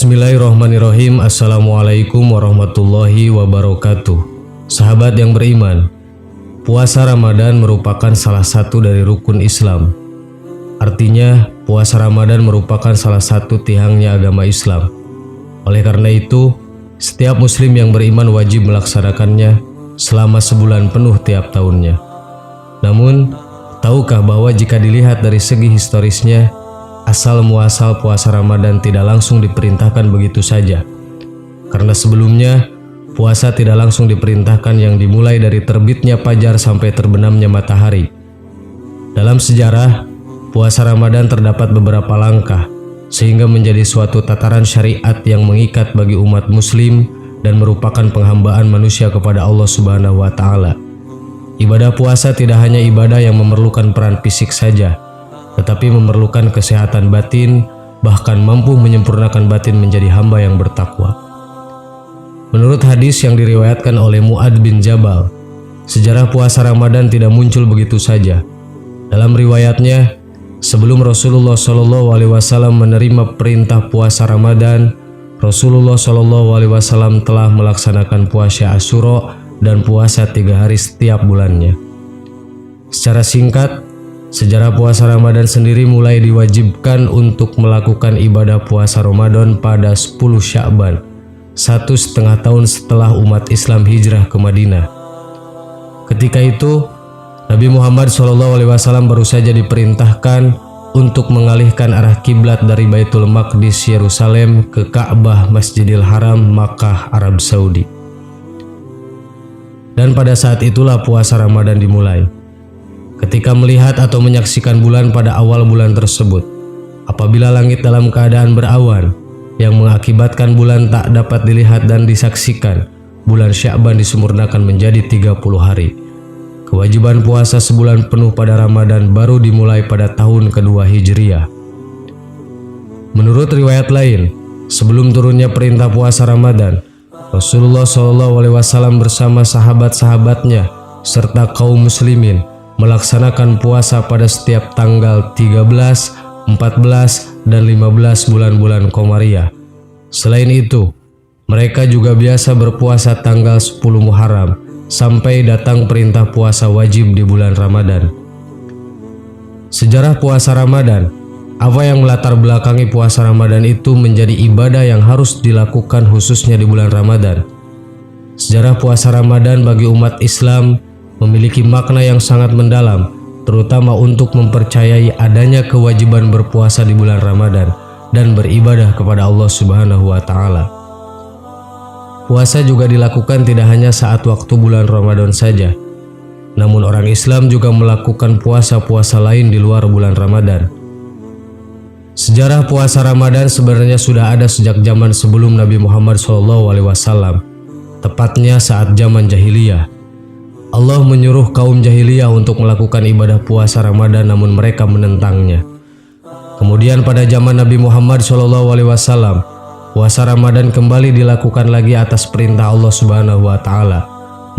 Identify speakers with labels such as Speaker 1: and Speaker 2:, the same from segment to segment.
Speaker 1: Bismillahirrahmanirrahim. Assalamualaikum warahmatullahi wabarakatuh. Sahabat yang beriman, puasa Ramadan merupakan salah satu dari rukun Islam. Artinya, puasa Ramadan merupakan salah satu tiangnya agama Islam. Oleh karena itu, setiap muslim yang beriman wajib melaksanakannya selama sebulan penuh tiap tahunnya. Namun, tahukah bahwa jika dilihat dari segi historisnya, asal-muasal puasa Ramadan tidak langsung diperintahkan begitu saja. Karena sebelumnya, puasa tidak langsung diperintahkan yang dimulai dari terbitnya fajar sampai terbenamnya matahari. Dalam sejarah, puasa Ramadan terdapat beberapa langkah, sehingga menjadi suatu tataran syariat yang mengikat bagi umat muslim dan merupakan penghambaan manusia kepada Allah Subhanahu wa Ta'ala. Ibadah puasa tidak hanya ibadah yang memerlukan peran fisik saja, tetapi memerlukan kesehatan batin, bahkan mampu menyempurnakan batin menjadi hamba yang bertakwa. Menurut hadis yang diriwayatkan oleh Mu'adz bin Jabal, sejarah puasa Ramadan tidak muncul begitu saja. Dalam riwayatnya, sebelum Rasulullah SAW menerima perintah puasa Ramadan, Rasulullah SAW telah melaksanakan puasa Asyura dan puasa 3 hari setiap bulannya. Secara singkat, sejarah puasa Ramadan sendiri mulai diwajibkan untuk melakukan ibadah puasa Ramadan pada 10 Sya'ban, 1,5 tahun setelah umat Islam hijrah ke Madinah. Ketika itu, Nabi Muhammad SAW baru saja diperintahkan untuk mengalihkan arah kiblat dari Baitul Maqdis Yerusalem ke Ka'bah Masjidil Haram Makkah Arab Saudi. Dan pada saat itulah puasa Ramadan dimulai. Ketika melihat atau menyaksikan bulan pada awal bulan tersebut, apabila langit dalam keadaan berawan yang mengakibatkan bulan tak dapat dilihat dan disaksikan, bulan Sya'ban disempurnakan menjadi 30 hari. Kewajiban puasa sebulan penuh pada Ramadan baru dimulai pada tahun kedua Hijriah. Menurut riwayat lain, sebelum turunnya perintah puasa Ramadan, Rasulullah SAW bersama sahabat-sahabatnya serta kaum muslimin melaksanakan puasa pada setiap tanggal 13, 14, dan 15 bulan-bulan Qamariyah. Selain itu, mereka juga biasa berpuasa tanggal 10 Muharram sampai datang perintah puasa wajib di bulan Ramadan. Sejarah puasa Ramadan, apa yang melatar belakangi puasa Ramadan itu menjadi ibadah yang harus dilakukan khususnya di bulan Ramadan. Sejarah puasa Ramadan bagi umat Islam memiliki makna yang sangat mendalam, terutama untuk mempercayai adanya kewajiban berpuasa di bulan Ramadan dan beribadah kepada Allah Subhanahu wa Ta'ala. Puasa juga dilakukan tidak hanya saat waktu bulan Ramadan saja, namun orang Islam juga melakukan puasa-puasa lain di luar bulan Ramadan. Sejarah puasa Ramadan sebenarnya sudah ada sejak zaman sebelum Nabi Muhammad SAW, tepatnya saat zaman jahiliyah. Allah menyuruh kaum jahiliyah untuk melakukan ibadah puasa Ramadan, namun mereka menentangnya. Kemudian pada zaman Nabi Muhammad SAW, puasa Ramadan kembali dilakukan lagi atas perintah Allah Subhanahu wa Ta'ala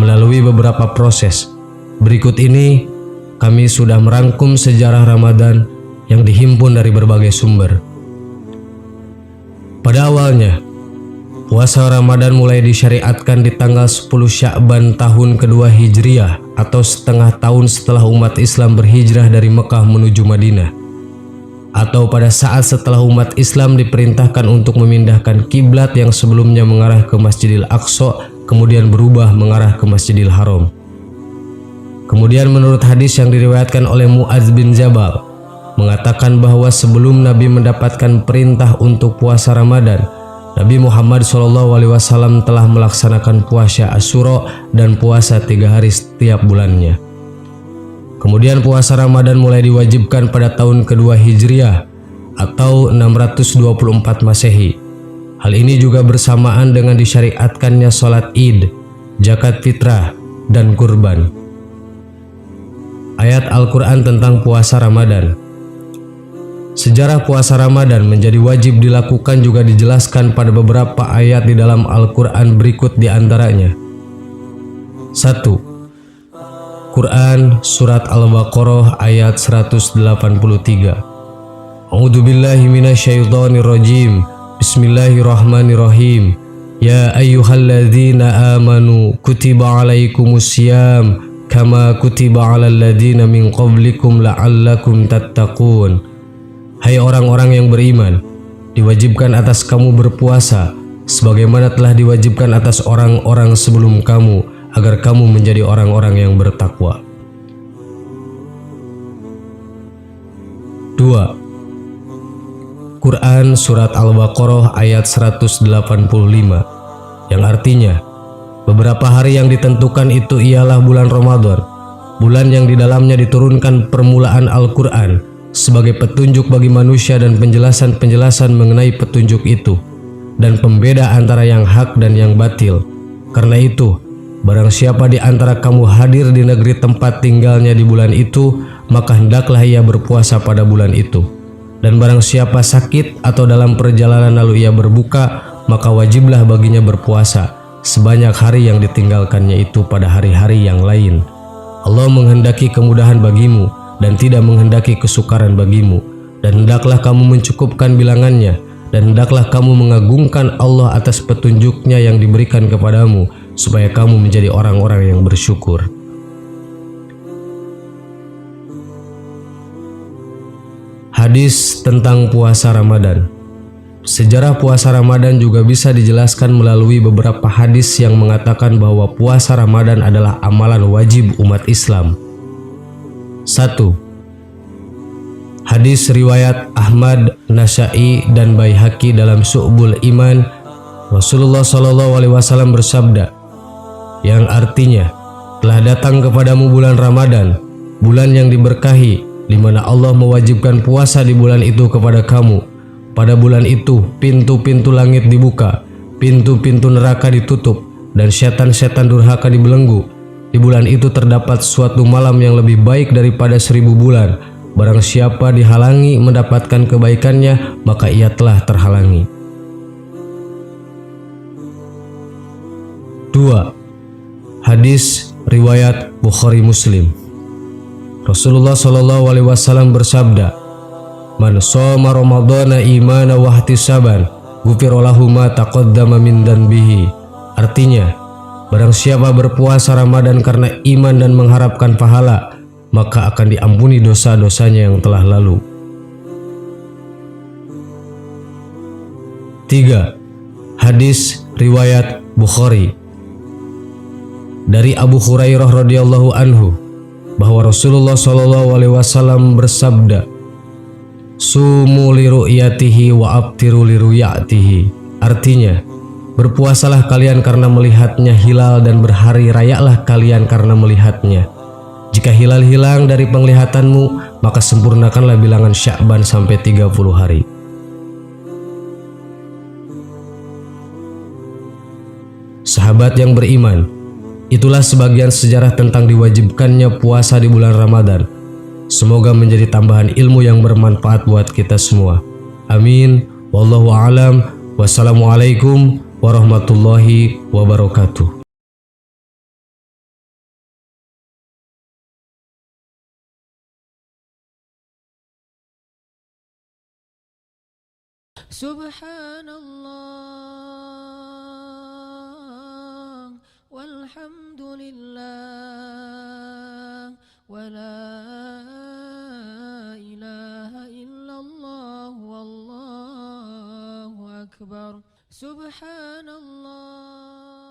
Speaker 1: melalui beberapa proses. Berikut ini kami sudah merangkum sejarah Ramadan yang dihimpun dari berbagai sumber. Pada awalnya, puasa Ramadan mulai disyariatkan di tanggal 10 Sya'ban tahun kedua Hijriah atau setengah tahun setelah umat Islam berhijrah dari Mekah menuju Madinah, atau pada saat setelah umat Islam diperintahkan untuk memindahkan kiblat yang sebelumnya mengarah ke Masjidil Aqsa kemudian berubah mengarah ke Masjidil Haram. Kemudian menurut hadis yang diriwayatkan oleh Mu'adz bin Jabal mengatakan bahwa sebelum Nabi mendapatkan perintah untuk puasa Ramadan, Nabi Muhammad SAW telah melaksanakan puasa Asyura dan puasa 3 hari setiap bulannya. Kemudian puasa Ramadan mulai diwajibkan pada tahun kedua Hijriah atau 624 Masehi. Hal ini juga bersamaan dengan disyariatkannya sholat Id, zakat fitrah, dan kurban. Ayat Al-Quran tentang puasa Ramadan. Sejarah puasa Ramadan menjadi wajib dilakukan juga dijelaskan pada beberapa ayat di dalam Al-Quran berikut diantaranya. 1. Quran Surat Al-Baqarah ayat 183. A'udzubillahi minasyaitonirrajim. Bismillahirrahmanirrahim. Ya ayyuhalladzina amanu kutiba alaikumusiyam kama kutiba alal ladzina min qablikum la'allakum tattaqun. Hai orang-orang yang beriman, diwajibkan atas kamu berpuasa sebagaimana telah diwajibkan atas orang-orang sebelum kamu agar kamu menjadi orang-orang yang bertakwa. 2. Quran Surat Al-Baqarah ayat 185 yang artinya, beberapa hari yang ditentukan itu ialah bulan Ramadan, bulan yang di dalamnya diturunkan permulaan Al-Quran sebagai petunjuk bagi manusia dan penjelasan-penjelasan mengenai petunjuk itu dan pembeda antara yang hak dan yang batil. Karena itu, barang siapa di antara kamu hadir di negeri tempat tinggalnya di bulan itu, maka hendaklah ia berpuasa pada bulan itu. Dan barang siapa sakit atau dalam perjalanan lalu ia berbuka, maka wajiblah baginya berpuasa sebanyak hari yang ditinggalkannya itu pada hari-hari yang lain. Allah menghendaki kemudahan bagimu dan tidak menghendaki kesukaran bagimu. Dan hendaklah kamu mencukupkan bilangannya, dan hendaklah kamu mengagungkan Allah atas petunjuknya yang diberikan kepadamu, supaya kamu menjadi orang-orang yang bersyukur. Hadis tentang puasa Ramadan. Sejarah puasa Ramadan juga bisa dijelaskan melalui beberapa hadis yang mengatakan bahwa puasa Ramadan adalah amalan wajib umat Islam. 1. Hadis riwayat Ahmad, Nasa'i, dan Baihaqi dalam Syu'bul Iman. Rasulullah SAW bersabda, yang artinya, telah datang kepadamu bulan Ramadan, bulan yang diberkahi, di mana Allah mewajibkan puasa di bulan itu kepada kamu. Pada bulan itu, pintu-pintu langit dibuka, pintu-pintu neraka ditutup, dan setan-setan durhaka dibelenggu. Di bulan itu terdapat suatu malam yang lebih baik daripada 1000 bulan. Barang siapa dihalangi mendapatkan kebaikannya, maka ia telah terhalangi. 2. Hadis riwayat Bukhari Muslim. Rasulullah SAW bersabda, "Man shoma Ramadhana imana wa ihtisaban, ghufira lahu ma taqaddama min dhanbihi." Artinya, barang siapa berpuasa Ramadan karena iman dan mengharapkan pahala, maka akan diampuni dosa-dosanya yang telah lalu. 3. Hadis riwayat Bukhari. Dari Abu Hurairah radhiyallahu anhu bahwa Rasulullah SAW bersabda, "Sumu li ru'yatihi wa abtiru li ru'yatihi." Artinya, berpuasalah kalian karena melihatnya hilal dan berhari rayalah kalian karena melihatnya. Jika hilal hilang dari penglihatanmu, maka sempurnakanlah bilangan Sya'ban sampai 30 hari. Sahabat yang beriman, itulah sebagian sejarah tentang diwajibkannya puasa di bulan Ramadan. Semoga menjadi tambahan ilmu yang bermanfaat buat kita semua. Amin. Wallahu a'lam. Wassalamualaikum warahmatullahi wabarakatuh.
Speaker 2: Subhanallah walhamdulillah wa la ilaha illallah wallahu akbar. Subhanallah.